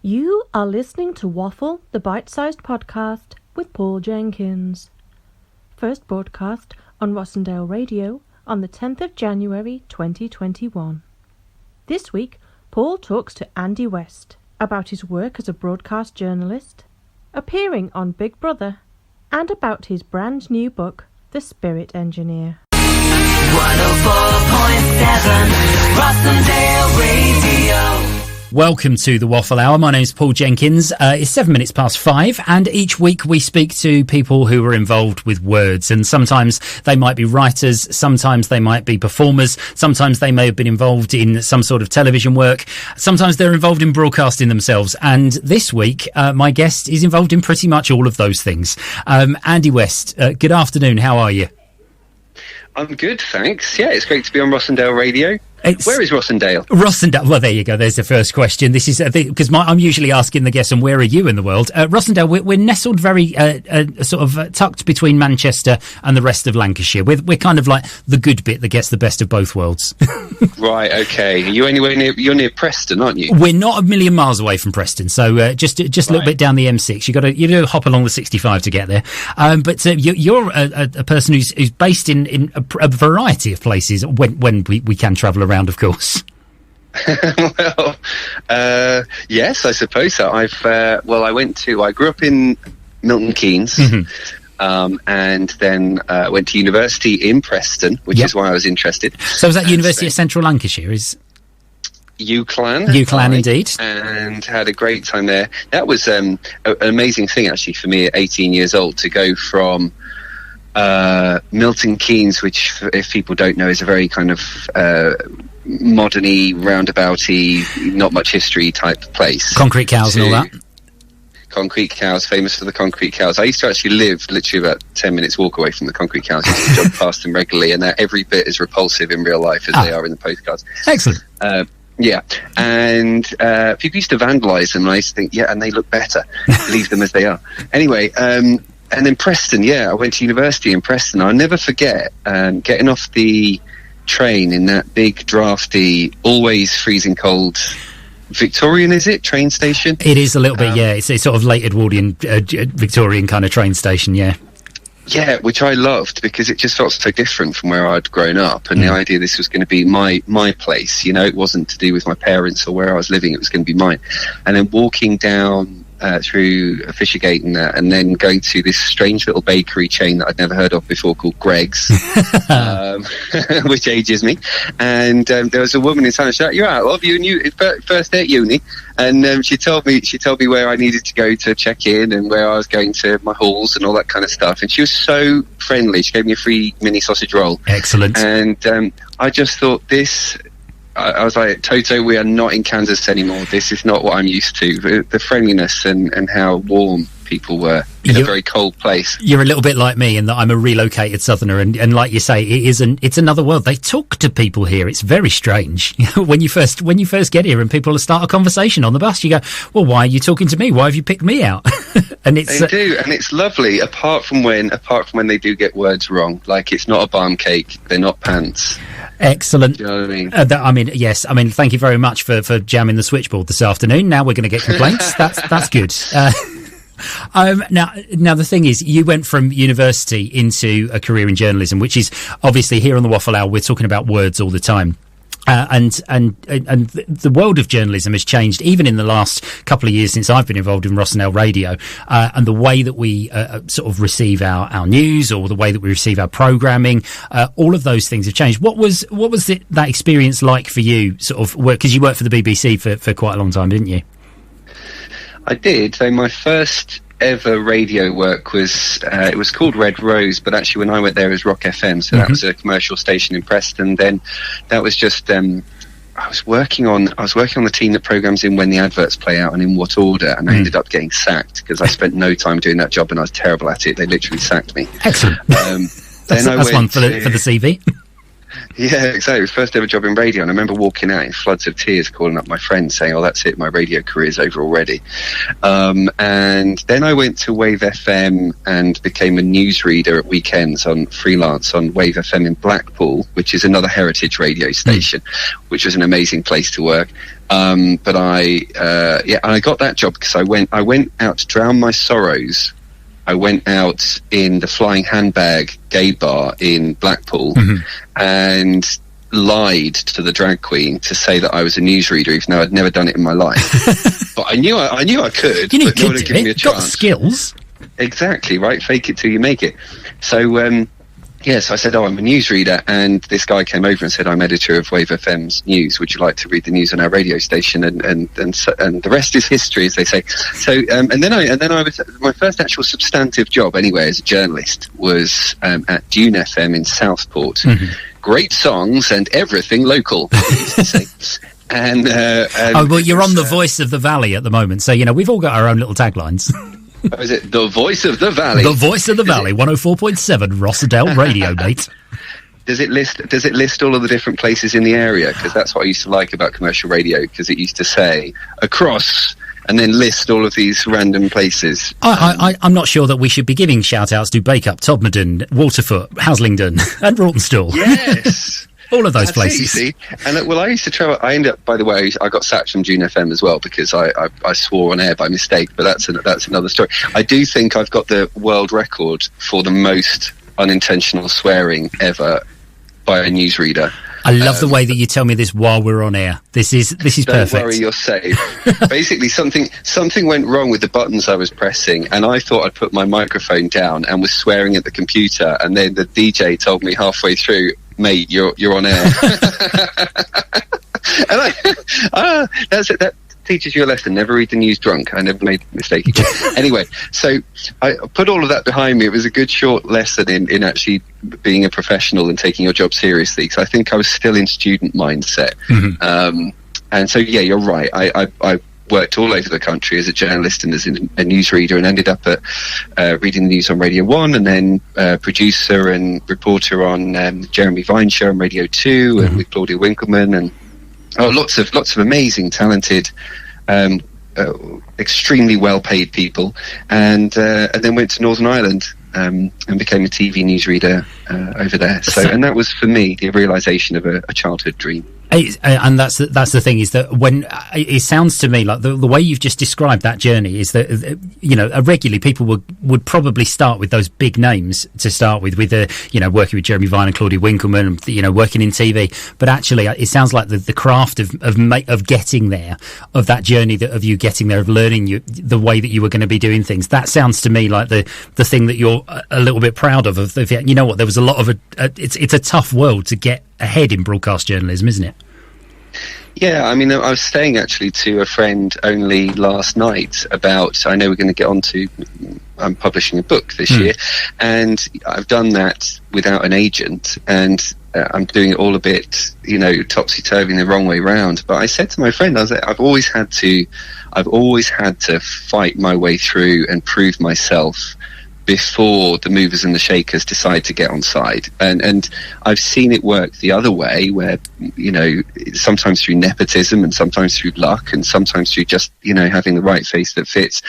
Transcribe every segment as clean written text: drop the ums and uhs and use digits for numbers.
You are listening to Waffle, the bite-sized podcast with Paul Jenkins. First broadcast on Rossendale Radio on the 10th of January 2021. This week, Paul talks to Andy West about his work as a broadcast journalist, appearing on Big Brother, and about his brand new book, The Spirit Engineer. 104.7 Rossendale Radio. Welcome to the Waffle Hour. My name is Paul Jenkins. It's 7 minutes past 5, and each week we speak to people who are involved with words, and sometimes they might be writers, sometimes they might be performers, sometimes they may have been involved in some sort of television work, sometimes they're involved in broadcasting themselves, and this week my guest is involved in pretty much all of those things. Andy West, good afternoon, how are you? I'm good, thanks. Yeah, it's great to be on Rossendale Radio. Where is Rossendale? Rossendale. Well, there you go. There's the first question. This is because I'm usually asking the guests, and where are you in the world? Rossendale. We're nestled very sort of tucked between Manchester and the rest of Lancashire. We're kind of like the good bit that gets the best of both worlds. Right. Okay. Are you anywhere near? You're near Preston, aren't you? We're not a million miles away from Preston, so just a little bit down the M6. You do hop along the 65 to get there. But you're a person who's based in a variety of places when we can travel around, of course. Well, yes, I suppose so. I grew up in Milton Keynes, and then went to university in Preston, which is why I was interested. So was that University of Central Lancashire? UCLan, indeed. And had a great time there. That was an amazing thing, actually, for me at 18 years old, to go from Milton Keynes, which, if people don't know, is a very kind of modern-y, roundabouty, not much history type place. Concrete cows and all that. Concrete cows, famous for the concrete cows. I used to actually live literally about 10 minutes walk away from the concrete cows. I used to jog past them regularly, and they're every bit as repulsive in real life as they are in the postcards. Excellent. Yeah, and people used to vandalise them, and I used to think, and they look better. Leave them as they are. Anyway, and then Preston, I went to university in Preston. I'll never forget getting off the train in that big, drafty, always freezing cold Victorian, is it? Train station? It is a little bit, It's a sort of late Edwardian, Victorian kind of train station, Yeah, which I loved because it just felt so different from where I'd grown up, and the idea this was going to be my place, it wasn't to do with my parents or where I was living, it was going to be mine. And then walking down through Fishergate and then going to this strange little bakery chain that I'd never heard of before called Greg's, which ages me. And there was a woman in town. She said, "You're out of you first day at uni," and she told me where I needed to go to check in and where I was going to my halls and all that kind of stuff. And she was so friendly. She gave me a free mini sausage roll. Excellent. And I just thought I was like, Toto, we are not in Kansas anymore. This is not what I'm used to. The friendliness and how warm people were in a very cold place. You're a little bit like me in that I'm a relocated southerner, and like you say, it's another world. They talk to people here. It's very strange. when you first get here and people start a conversation on the bus, you go, well, why are you talking to me? Why have you picked me out? And they do, and it's lovely, apart from when they do get words wrong. Like, it's not a barm cake, they're not pants. Excellent. Do you know what I mean? Yes. Thank you very much for jamming the switchboard this afternoon. Now we're going to get complaints. That's good. Now the thing is, you went from university into a career in journalism, which is obviously here on the Waffle Hour. We're talking about words all the time. And the world of journalism has changed even in the last couple of years since I've been involved in Rossendale Radio, and the way that we sort of receive our news, or the way that we receive our programming, all of those things have changed. What was that experience like for you, sort of, because you worked for the BBC for quite a long time, didn't you? I did. So my first ever radio work was it was called Red Rose, but actually when I went there it was Rock FM, so that was a commercial station in Preston. Then that was just I was working on the team that programs in when the adverts play out and in what order, and I ended up getting sacked because I spent no time doing that job and I was terrible at it. They literally sacked me. Excellent. That's one for the CV. Yeah, exactly. First ever job in radio, and I remember walking out in floods of tears, calling up my friends, saying, "Oh, that's it, my radio career's over already." And then I went to Wave FM and became a newsreader at weekends on freelance on Wave FM in Blackpool, which is another heritage radio station, which was an amazing place to work. But I got that job because I went out to drown my sorrows. I went out in the Flying Handbag gay bar in Blackpool and lied to the drag queen to say that I was a newsreader, even though I'd never done it in my life. But I knew I could. You knew but no one had given me a chance. Got the skills. Exactly, right? Fake it till you make it. So, so I said, I'm a newsreader, and this guy came over and said, I'm editor of Wave FM's news. Would you like to read the news on our radio station? And the rest is history, as they say. So, and then I was, my first actual substantive job anyway as a journalist was at Dune FM in Southport. Great songs and everything local, I used to say. And you're on the Voice of the Valley at the moment, so we've all got our own little taglines. Oh, is it the Voice of the Valley? The Voice of the Valley, 104.7 Rossendale Radio, mate. Does it list all of the different places in the area? Because that's what I used to like about commercial radio, because it used to say across and then list all of these random places. I'm not sure that we should be giving shout-outs to Bacup, Todmorden, Waterfoot, Haslingden and Rawtenstall. Yes. All of those places. Easy. And I used to travel. I ended up, by the way, I got sacked from June FM as well because I swore on air by mistake. But that's another story. I do think I've got the world record for the most unintentional swearing ever by a newsreader. I love the way that you tell me this while we're on air. This is perfect. Don't worry, you're safe. Basically, something went wrong with the buttons I was pressing, and I thought I'd put my microphone down and was swearing at the computer. And then the DJ told me halfway through, "Mate, you're on air." And that's it. That teaches you a lesson. Never read the news drunk. I never made a mistake again. Anyway, so I put all of that behind me. It was a good short lesson in actually being a professional and taking your job seriously, because I think I was still in student mindset. And so, yeah, you're right. I worked all over the country as a journalist and as a newsreader, and ended up at reading the news on Radio 1, and then producer and reporter on Jeremy Vine's show on Radio 2, and with Claudia Winkleman, and lots of amazing, talented, extremely well-paid people, and then went to Northern Ireland and became a TV newsreader over there. So, and that was for me the realisation of a childhood dream. And that's the thing, is that when it sounds to me like the way you've just described that journey is that regularly people would probably start with those big names to start with working with Jeremy Vine and Claudia Winkleman, working in TV. But actually, it sounds like the craft of getting there, of that journey, of you getting there, of learning the way that you were going to be doing things. That sounds to me like the thing that you're a little bit proud of. There was a lot of it's a tough world to get ahead in broadcast journalism, isn't it? Yeah, I mean, I was saying actually to a friend only last night about, I know we're going to get on to, I'm publishing a book this year, and I've done that without an agent, and I'm doing it all a bit, topsy-turvy in the wrong way round. But I said to my friend, I was like, I've always had to fight my way through and prove myself before the movers and the shakers decide to get on side. And I've seen it work the other way, where, sometimes through nepotism and sometimes through luck and sometimes through just, having the right face that fits,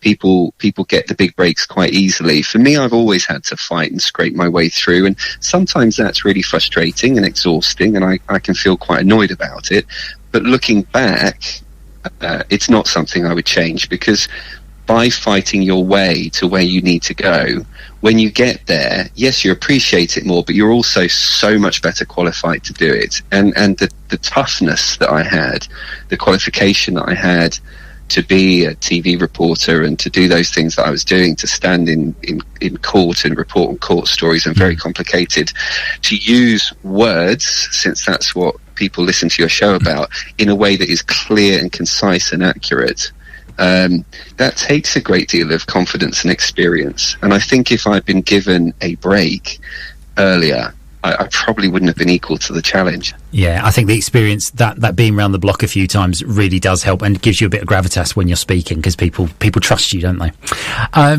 people get the big breaks quite easily. For me, I've always had to fight and scrape my way through. And sometimes that's really frustrating and exhausting, and I can feel quite annoyed about it. But looking back, it's not something I would change, because by fighting your way to where you need to go, when you get there, yes, you appreciate it more, but you're also so much better qualified to do it. And the toughness that I had, the qualification that I had to be a TV reporter and to do those things that I was doing, to stand in court and report on court stories and very complicated, to use words, since that's what people listen to your show about, in a way that is clear and concise and accurate. That takes a great deal of confidence and experience. And I think if I'd been given a break earlier, I probably wouldn't have been equal to the challenge. Yeah, I think the experience that being around the block a few times really does help and gives you a bit of gravitas when you're speaking, because people trust you, don't they? I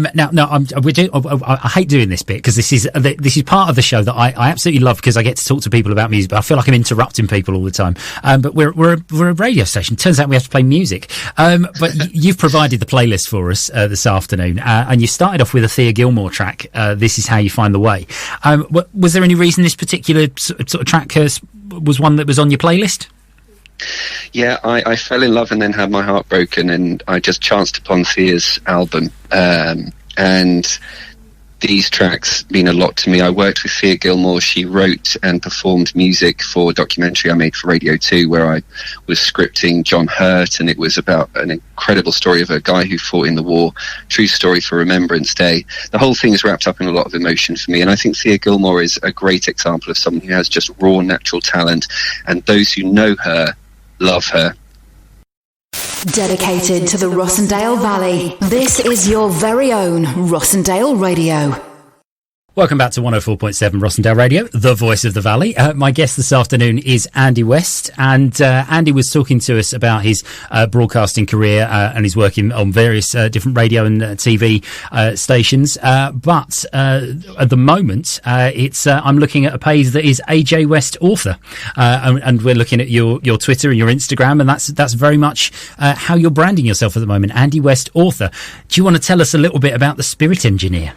hate doing this bit because this is part of the show that I absolutely love, because I get to talk to people about music, but I feel like I'm interrupting people all the time. But we're a radio station. Turns out we have to play music. But you've provided the playlist for us this afternoon, and you started off with a Thea Gilmore track. This Is How You Find the Way. Was there any reason this particular sort of track was one that was on your playlist? Yeah, I fell in love and then had my heart broken, and I just chanced upon Thea's album, and these tracks mean a lot to me. I worked with Thea Gilmore. She wrote and performed music for a documentary I made for Radio 2 where I was scripting John Hurt, and it was about an incredible story of a guy who fought in the war, true story for Remembrance Day. The whole thing is wrapped up in a lot of emotion for me, and I think Thea Gilmore is a great example of someone who has just raw natural talent, and those who know her love her. Dedicated to the Rossendale Valley, this is your very own Rossendale Radio. Welcome back to 104.7 Rossendale Radio, the voice of the valley. My guest this afternoon is Andy West, and Andy was talking to us about his broadcasting career and his work on various different radio and TV stations. But at the moment, I'm looking at a page that is AJ West Author, and we're looking at your Twitter and your Instagram, and that's very much how you're branding yourself at the moment, Andy West Author. Do you want to tell us a little bit about The Spirit Engineer?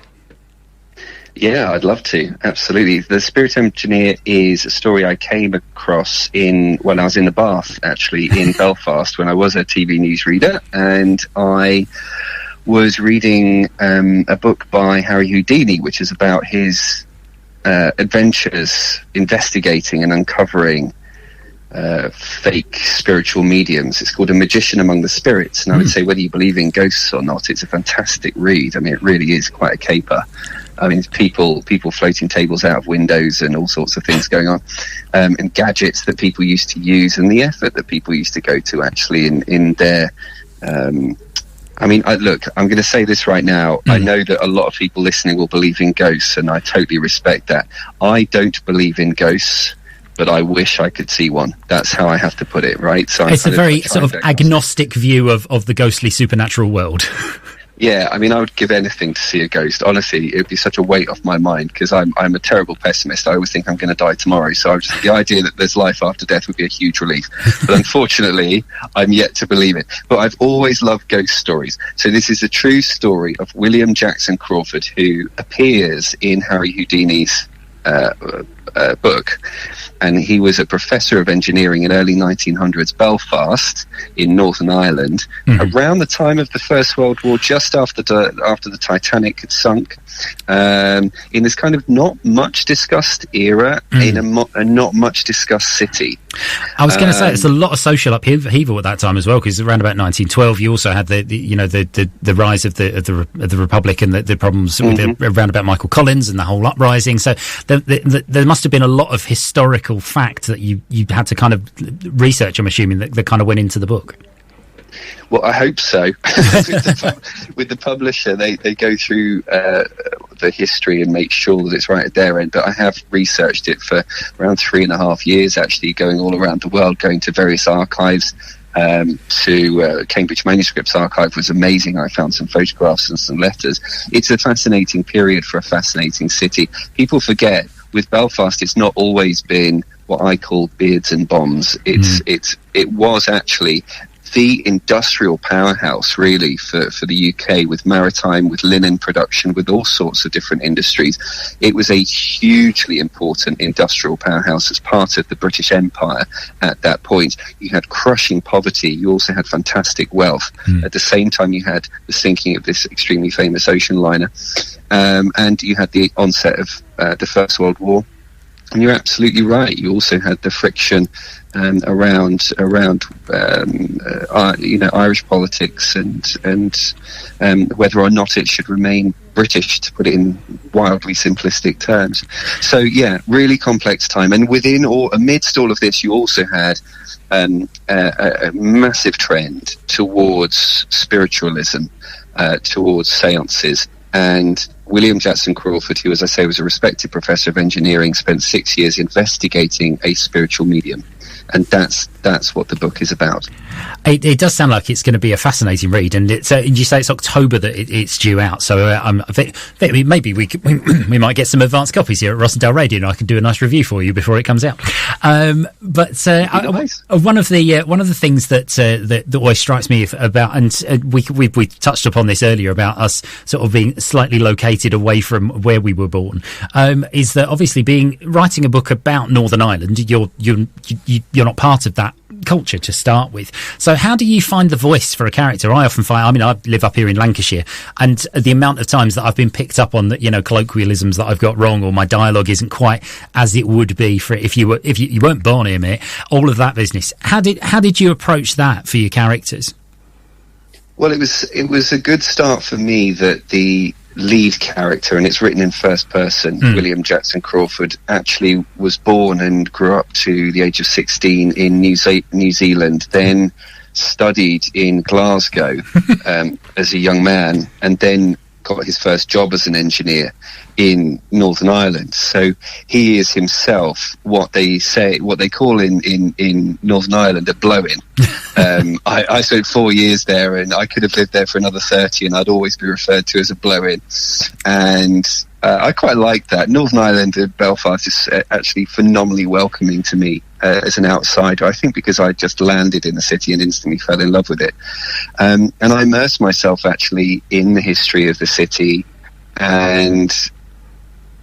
Yeah, I'd love to. Absolutely. The Spirit Engineer is a story I came across when I was in the bath, actually, in Belfast, when I was a TV news reader, and I was reading a book by Harry Houdini, which is about his adventures investigating and uncovering fake spiritual mediums. It's called A Magician Among the Spirits, and I would say whether you believe in ghosts or not, it's a fantastic read. I mean, it really is quite a caper. I mean, people floating tables out of windows and all sorts of things going on, and gadgets that people used to use, and the effort that people used to go to actually in their. I mean, look, I'm going to say this right now. I know that a lot of people listening will believe in ghosts, and I totally respect that. I don't believe in ghosts, but I wish I could see one. That's how I have to put it, right? So it's a very sort of agnostic view of the ghostly supernatural world. Yeah, I mean, I would give anything to see a ghost. Honestly, it would be such a weight off my mind, because I'm a terrible pessimist. I always think I'm going to die tomorrow. So the idea that there's life after death would be a huge relief. But unfortunately, I'm yet to believe it. But I've always loved ghost stories. So this is a true story of William Jackson Crawford, who appears in Harry Houdini's book. And he was a professor of engineering in early 1900s Belfast in Northern Ireland, around the time of the First World War, just after the Titanic had sunk, in this kind of not much discussed era, in a not much discussed city. I was going to say, it's a lot of social upheaval at that time as well, because around about 1912 you also had the rise of the Republic and the problems with around about Michael Collins and the whole uprising. So there must have been a lot of historical fact that you had to kind of research, I'm assuming, that kind of went into the book. Well, I hope so. With the publisher, they go through the history and make sure that it's right at their end. But I have researched it for around 3.5 years, actually, going all around the world, going to various archives. To Cambridge Manuscripts Archive was amazing. I found some photographs and some letters. It's a fascinating period for a fascinating city. People forget, with Belfast, it's not always been what I call beards and bombs. It was actually the industrial powerhouse, really, for the UK, with maritime, with linen production, with all sorts of different industries. It was a hugely important industrial powerhouse as part of the British Empire at that point. You had crushing poverty. You also had fantastic wealth. At the same time, you had the sinking of this extremely famous ocean liner. And you had the onset of the First World War. And you're absolutely right. You also had the friction around Irish politics and whether or not it should remain British, to put it in wildly simplistic terms. So yeah, really complex time. And amidst all of this, you also had a massive trend towards spiritualism, towards seances. And William Jackson Crawford, who, as I say, was a respected professor of engineering, spent 6 years investigating a spiritual medium. And that's what the book is about. It does sound like it's going to be a fascinating read, and you say it's October that it's due out. So I think maybe we might get some advance copies here at Rossendale Radio, and I can do a nice review for you before it comes out. Nice. One of the things that always strikes me about, and we touched upon this earlier about us sort of being slightly located away from where we were born, is that obviously writing a book about Northern Ireland, you're not part of that culture to start with. So how do you find the voice for a character? I often find, I live up here in Lancashire, and the amount of times that I've been picked up on colloquialisms that I've got wrong, or my dialogue isn't quite as it would be for if you weren't born here, mate. All of that business. How did you approach that for your characters? Well, it was a good start for me that the lead character, and it's written in first person, William Jackson Crawford, actually was born and grew up to the age of 16 in New Zealand, then studied in Glasgow as a young man, and then got his first job as an engineer in Northern Ireland. So he is himself what they call in Northern Ireland a blow-in. I spent 4 years there, and I could have lived there for another 30, and I'd always be referred to as a blow-in. And I quite like that. Northern Ireland and Belfast is actually phenomenally welcoming to me as an outsider. I think because I just landed in the city and instantly fell in love with it. And I immersed myself actually in the history of the city, and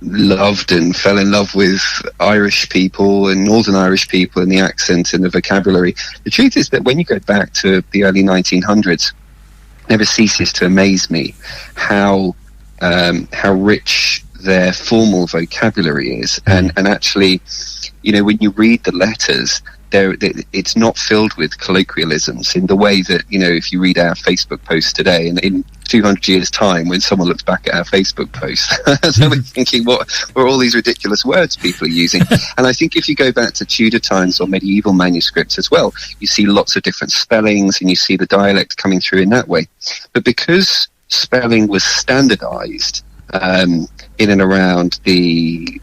loved and fell in love with Irish people and Northern Irish people and the accent and the vocabulary. The truth is that when you go back to the early 1900s, it never ceases to amaze me how rich their formal vocabulary is, and actually, when you read the letters, it's not filled with colloquialisms in the way that, if you read our Facebook post today, and in 200 years' time, when someone looks back at our Facebook post, they'll be thinking, what are all these ridiculous words people are using? And I think if you go back to Tudor times or medieval manuscripts as well, you see lots of different spellings, and you see the dialect coming through in that way. But because spelling was standardized in and around the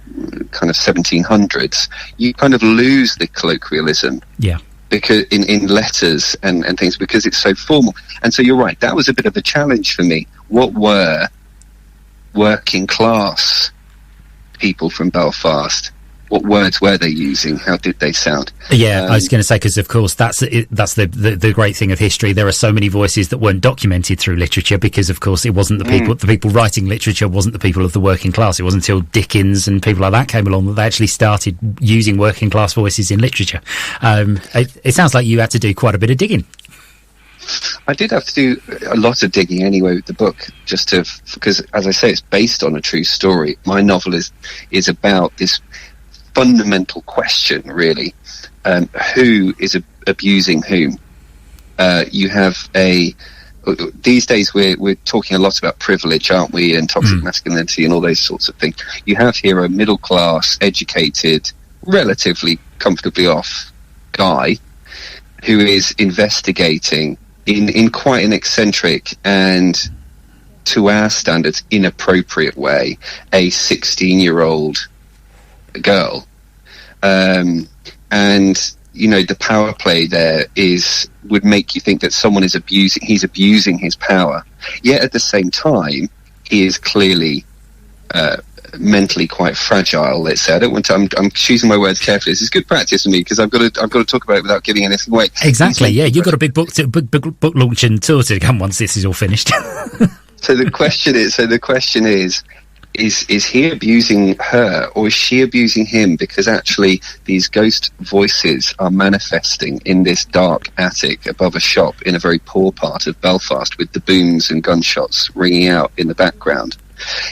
kind of 1700s, you kind of lose the colloquialism. Yeah. Because in letters and things, because it's so formal. And so you're right, that was a bit of a challenge for me. What were working class people from Belfast? What words were they using? How did they sound? Yeah, I was going to say, because of course that's the great thing of history. There are so many voices that weren't documented through literature, because of course it wasn't the people writing literature wasn't the people of the working class. It wasn't until Dickens and people like that came along that they actually started using working class voices in literature. It sounds like you had to do quite a bit of digging. I did have to do a lot of digging anyway with the book, because as I say, it's based on a true story. My novel is about this fundamental question, really. Who is abusing whom? You have these days we're talking a lot about privilege, aren't we, and toxic masculinity and all those sorts of things. You have here a middle class, educated, relatively comfortably off guy who is investigating in quite an eccentric and, to our standards, inappropriate way, a 16-year-old girl, and the power play there would make you think that someone is abusing his power, yet at the same time he is clearly mentally quite fragile. Let's say, I'm choosing my words carefully. This is good practice for me, because I've got to talk about it without giving anything away. Exactly. Yeah, you've got a big book launch and tour to come once this is all finished. So the question is he abusing her, or is she abusing him? Because actually these ghost voices are manifesting in this dark attic above a shop in a very poor part of Belfast, with the booms and gunshots ringing out in the background.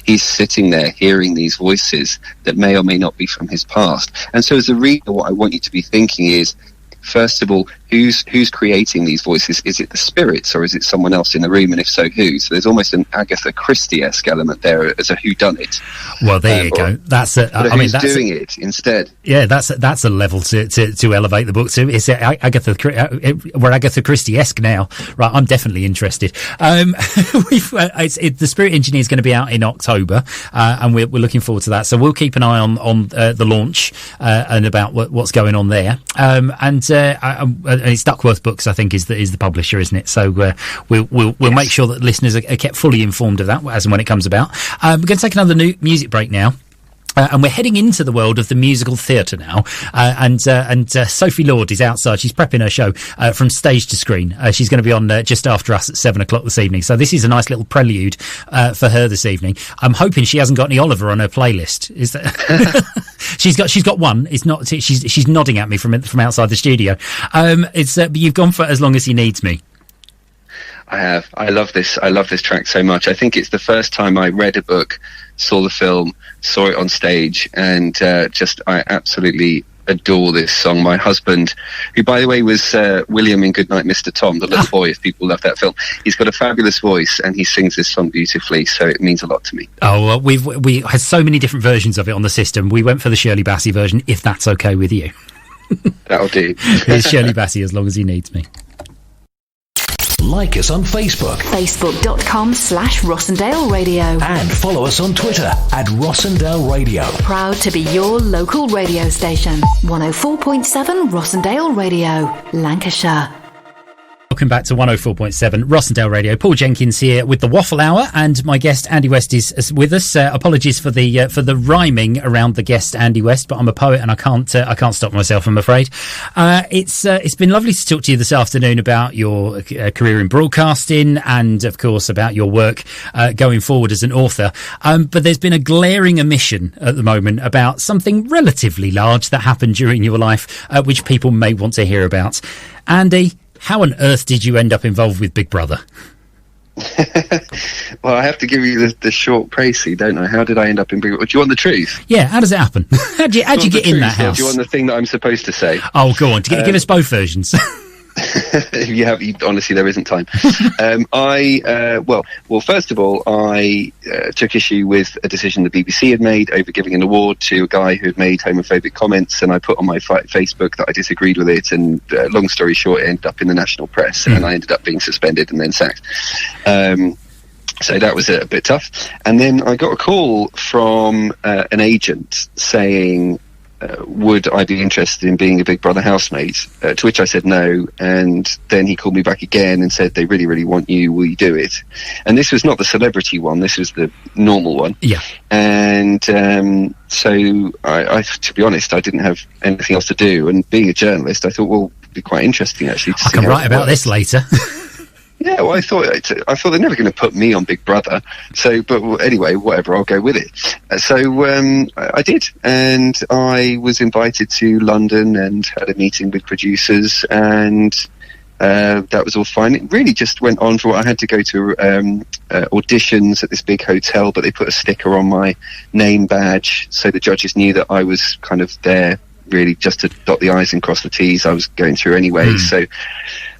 He's sitting there hearing these voices that may or may not be from his past. And so as a reader, what I want you to be thinking is, first of all, who's creating these voices? Is it the spirits, or is it someone else in the room? And if so, who? So there's almost an Agatha Christie-esque element there as a whodunnit. Well, there you go. That's who's doing it instead. Yeah, that's a level to elevate the book to. It's we're Agatha Christie-esque now, right? I'm definitely interested. The Spirit Engineer is going to be out in October, and we're looking forward to that. So we'll keep an eye on the launch and about what's going on there. And it's Duckworth Books, I think, is the publisher, isn't it? So we'll make sure that listeners are kept fully informed of that as and when it comes about. We're going to take another new music break now. And we're heading into the world of the musical theatre now. And Sophie Lord is outside. She's prepping her show from stage to screen. She's going to be on just after us at 7:00 this evening. So this is a nice little prelude for her this evening. I'm hoping she hasn't got any Oliver on her playlist. Is that she's got one. It's not. She's nodding at me from outside the studio. But you've gone for As Long As He Needs Me. I have. I love this track so much. I think it's the first time I read a book, saw the film, saw it on stage, and I absolutely adore this song. My husband, who by the way was William in Goodnight Mr. Tom, the little boy, if people love that film, he's got a fabulous voice and he sings this song beautifully, so it means a lot to me. Oh, well, we had so many different versions of it on the system. We went for the Shirley Bassey version, if that's okay with you. That'll do. It's Shirley Bassey, As Long As He Needs Me. Like us on Facebook. Facebook.com/Rossendale Radio. And follow us on Twitter @Rossendale Radio. Proud to be your local radio station. 104.7 Rossendale Radio, Lancashire. Welcome back to 104.7 Rossendale Radio. Paul Jenkins here with the Waffle Hour, and my guest Andy West is with us. Apologies for the rhyming around the guest Andy West, but I'm a poet and I can't stop myself, I'm afraid. It's been lovely to talk to you this afternoon about your career in broadcasting and, of course, about your work going forward as an author. But there's been a glaring omission at the moment about something relatively large that happened during your life, which people may want to hear about. Andy, how on earth did you end up involved with Big Brother? Well, I have to give you the short précis, don't I? How did I end up in Big Brother? Do you want the truth? Yeah, how does it happen? How'd you get in that house? Do you want the thing that I'm supposed to say? Oh, go on. Give us both versions. Honestly, there isn't time. Well, first of all, I took issue with a decision the BBC had made over giving an award to a guy who had made homophobic comments, and I put on my Facebook that I disagreed with it, and long story short, it ended up in the national press, and I ended up being suspended and then sacked. So that was a bit tough. And then I got a call from an agent saying, would I be interested in being a Big Brother housemate? To which I said no, and then he called me back again and said, they really, really want you, will you do it? And this was not the celebrity one, this was the normal one. Yeah. And so I, to be honest, I didn't have anything else to do, and being a journalist, I thought, well, it'd be quite interesting actually to I can write about this later. Yeah, well, I thought they're never going to put me on Big Brother. So, but anyway, whatever, I'll go with it. So I did, and I was invited to London and had a meeting with producers, and that was all fine. It really just went on for. I had to go to auditions at this big hotel, but they put a sticker on my name badge, so the judges knew that I was kind of there, really just to dot the I's and cross the T's. I was going through anyway, so.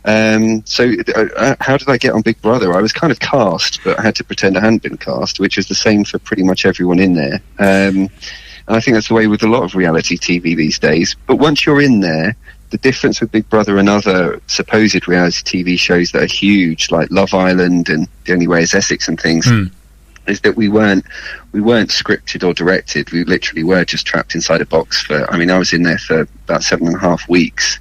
How did I get on Big Brother? I was kind of cast, but I had to pretend I hadn't been cast, which is the same for pretty much everyone in there. And I think that's the way with a lot of reality TV these days. But once you're in there, the difference with Big Brother and other supposed reality TV shows that are huge, like Love Island and The Only Way is Essex and things, is that we weren't scripted or directed. We literally were just trapped inside a box for, I was in there for about 7.5 weeks,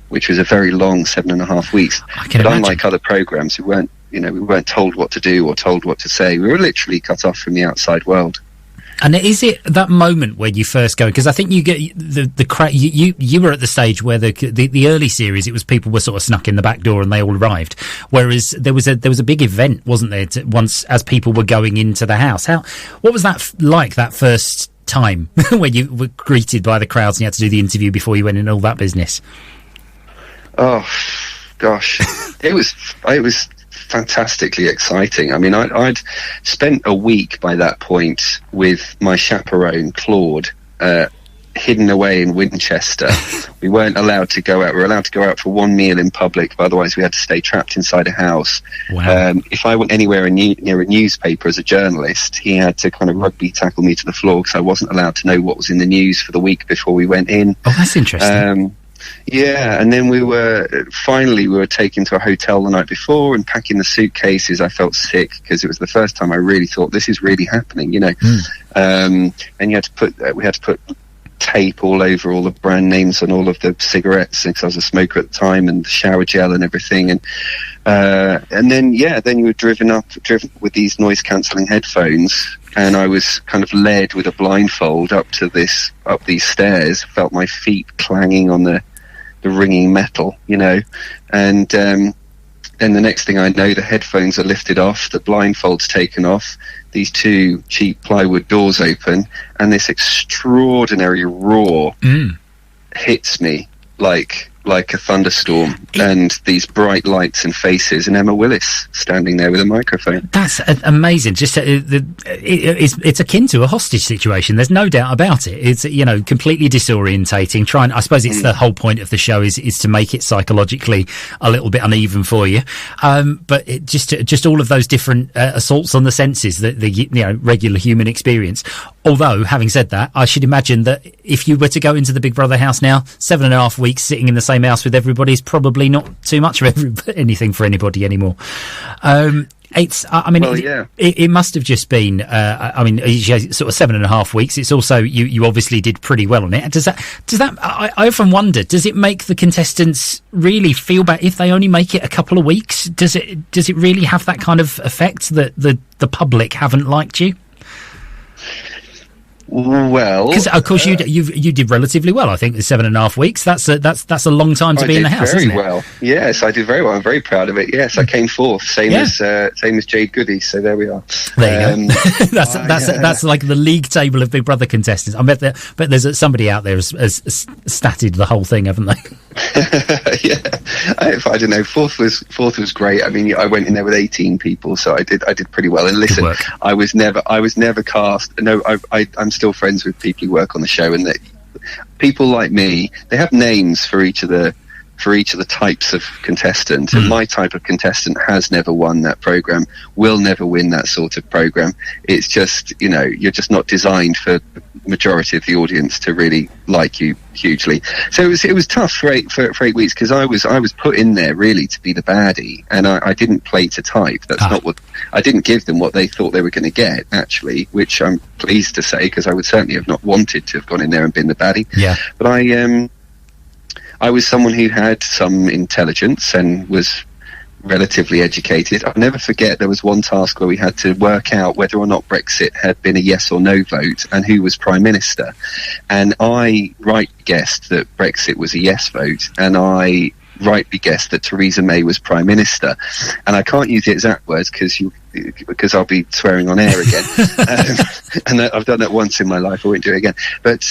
which was a very long 7.5 weeks. But imagine. Unlike other programs, we weren't told what to do or told what to say. We were literally cut off from the outside world. And is it that moment where you first go? Because I think you get the crowd. You were at the stage where the early series, it was people were sort of snuck in the back door and they all arrived. Whereas there was a big event, wasn't there? Once as people were going into the house, what was that like? That first time when you were greeted by the crowds and you had to do the interview before you went in and all that business. Oh gosh, it was fantastically exciting. I'd spent a week by that point with my chaperone Claude. hidden away in Winchester. We weren't allowed to go out. We were allowed to go out for one meal in public, but otherwise we had to stay trapped inside a house. Wow. If I went anywhere near a newspaper as a journalist, he had to kind of rugby tackle me to the floor because I wasn't allowed to know what was in the news for the week before we went in. Oh, that's interesting. Yeah, and then we were taken to a hotel the night before and packing the suitcases. I felt sick because it was the first time I really thought this is really happening, you know. And we had to put tape all over all the brand names on all of the cigarettes because I was a smoker at the time, and the shower gel and everything. And then you were driven with these noise cancelling headphones, and I was kind of led with a blindfold up these stairs. Felt my feet clanging on the ringing metal, you know, and then the next thing I know, the headphones are lifted off, the blindfold's taken off, these two cheap plywood doors open, and this extraordinary roar hits me like a thunderstorm, and these bright lights and faces, and Emma Willis standing there with a microphone. That's amazing. Just it's akin to a hostage situation. There's no doubt about it. It's, you know, completely disorientating. I suppose it's the whole point of the show is to make it psychologically a little bit uneven for you. But it just all of those different assaults on the senses, the regular human experience. Although, having said that, I should imagine that if you were to go into the Big Brother house now, 7.5 weeks sitting in the same house with everybody is probably not too much of anything for anybody anymore. It must have just been, sort of 7.5 weeks. It's also, you obviously did pretty well on it. Does that, I often wonder, does it make the contestants really feel bad if they only make it a couple of weeks? Does it really have that kind of effect that the public haven't liked you? Well, because of course you did relatively well. I think the 7.5 weeks. That's a long time to be in the house. Very isn't it? well. Yes, I did very well. I'm very proud of it. Yes, I came fourth, same as Jade Goody. So there we are. There you go. that's like the league table of Big Brother contestants. I bet there's somebody out there has statted the whole thing, haven't they? Yeah, I don't know. Fourth was great. I mean, I went in there with 18 people, so I did pretty well. And listen, I was never cast. No, I'm still friends with people who work on the show, and that people like me, they have names for each of the types of contestant, and my type of contestant has never won that program, will never win that sort of program. It's just, you know, you're just not designed for the majority of the audience to really like you hugely. So it was tough for 8 weeks, because I was put in there really to be the baddie, and I didn't play to type. That's not what I didn't give them what they thought they were going to get, actually, which I'm pleased to say, because I would certainly have not wanted to have gone in there and been the baddie. Yeah. But I was someone who had some intelligence and was relatively educated. I'll never forget there was one task where we had to work out whether or not Brexit had been a yes or no vote and who was Prime Minister. And I rightly guessed that Brexit was a yes vote, and I rightly guessed that Theresa May was Prime Minister. And I can't use the exact words because I'll be swearing on air again. And I've done that once in my life. I won't do it again. But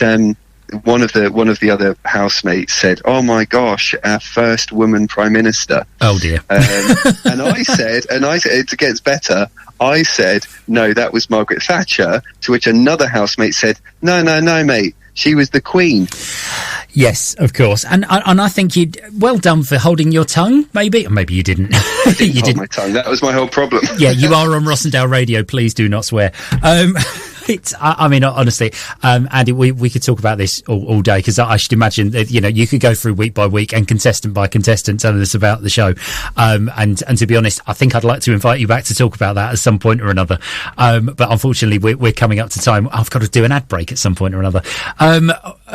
one of the other housemates said, "Oh my gosh, our first woman Prime Minister." Oh dear. And I said, it gets better. I said, "No, that was Margaret Thatcher." To which another housemate said, "No, mate, she was the Queen." Yes, of course, and I think well done for holding your tongue. Maybe you didn't. I didn't hold my tongue. That was my whole problem. Yeah, you are on Rossendale Radio. Please do not swear. I mean, honestly, Andy, we could talk about this all day, because I should imagine that, you know, you could go through week by week and contestant by contestant telling us about the show. And to be honest, I think I'd like to invite you back to talk about that at some point or another. But unfortunately, we're coming up to time. I've got to do an ad break at some point or another.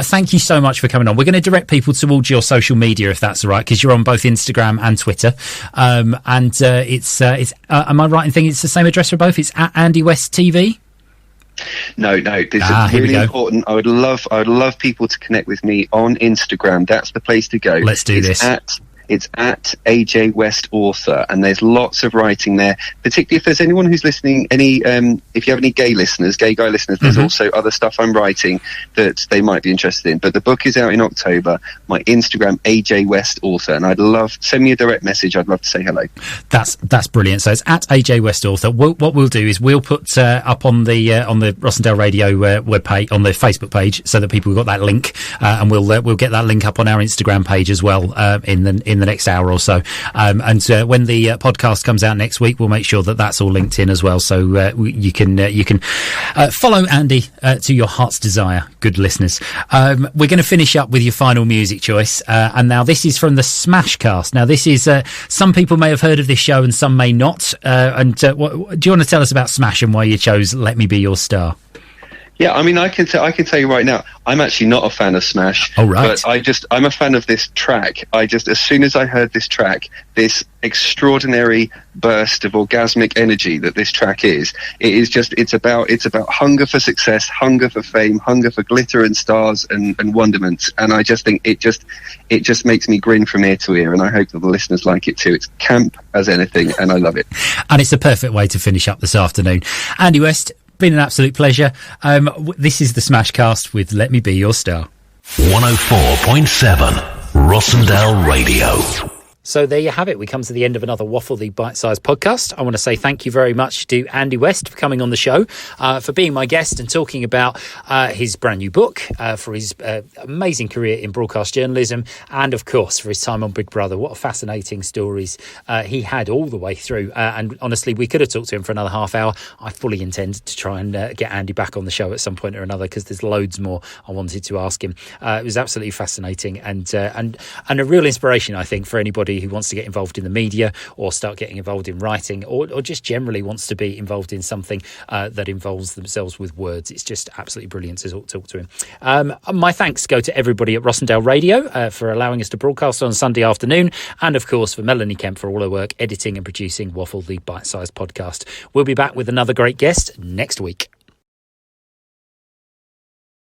Thank you so much for coming on. We're going to direct people towards your social media, if that's all right, because you're on both Instagram and Twitter. It's am I right in thinking it's the same address for both? It's at Andy West TV. No, this is really important. I would love people to connect with me on Instagram. That's the place to go. Let's do this. It's at AJ West Author, and there's lots of writing there, particularly if there's anyone who's listening, if you have any gay guy listeners, there's also other stuff I'm writing that they might be interested in. But the book is out in October. My Instagram, AJ West Author, and send me a direct message. I'd love to say hello. That's brilliant. So it's at AJ West Author. What we'll do is we'll put up on the Rossendale Radio webpage, on the Facebook page, so that people have got that link, and we'll get that link up on our Instagram page as well in the next hour or so. And when the podcast comes out next week, we'll make sure that that's all linked in as well, so you can follow Andy to your heart's desire, good listeners. We're going to finish up with your final music choice, and now this is from the Smashcast. Now this is some people may have heard of this show and some may not. And do you want to tell us about Smash and why you chose Let Me Be Your Star? Yeah, I mean, I can tell you right now, I'm actually not a fan of Smash. Oh, right. But I'm a fan of this track. As soon as I heard this track, this extraordinary burst of orgasmic energy that this track is, it's about hunger for success, hunger for fame, hunger for glitter and stars and wonderment. And I just think it just makes me grin from ear to ear. And I hope that the listeners like it too. It's camp as anything, and I love it. And it's a perfect way to finish up this afternoon. Andy West, been an absolute pleasure. This is the Smashcast with Let Me Be Your Star. 104.7 Rossendale Radio. So there you have it. We come to the end of another Waffle, the bite-sized podcast. I want to say thank you very much to Andy West for coming on the show, for being my guest and talking about his brand new book, for his amazing career in broadcast journalism, and of course for his time on Big Brother. What fascinating stories he had all the way through. And honestly, we could have talked to him for another half hour. I fully intend to try and get Andy back on the show at some point or another, because there's loads more I wanted to ask him. It was absolutely fascinating and a real inspiration, I think, for anybody who wants to get involved in the media or start getting involved in writing, or just generally wants to be involved in something that involves themselves with words. It's just absolutely brilliant to talk to him. My thanks go to everybody at Rossendale Radio for allowing us to broadcast on Sunday afternoon, and of course for Melanie Kemp for all her work editing and producing Waffle, the bite-sized podcast. We'll be back with another great guest next week.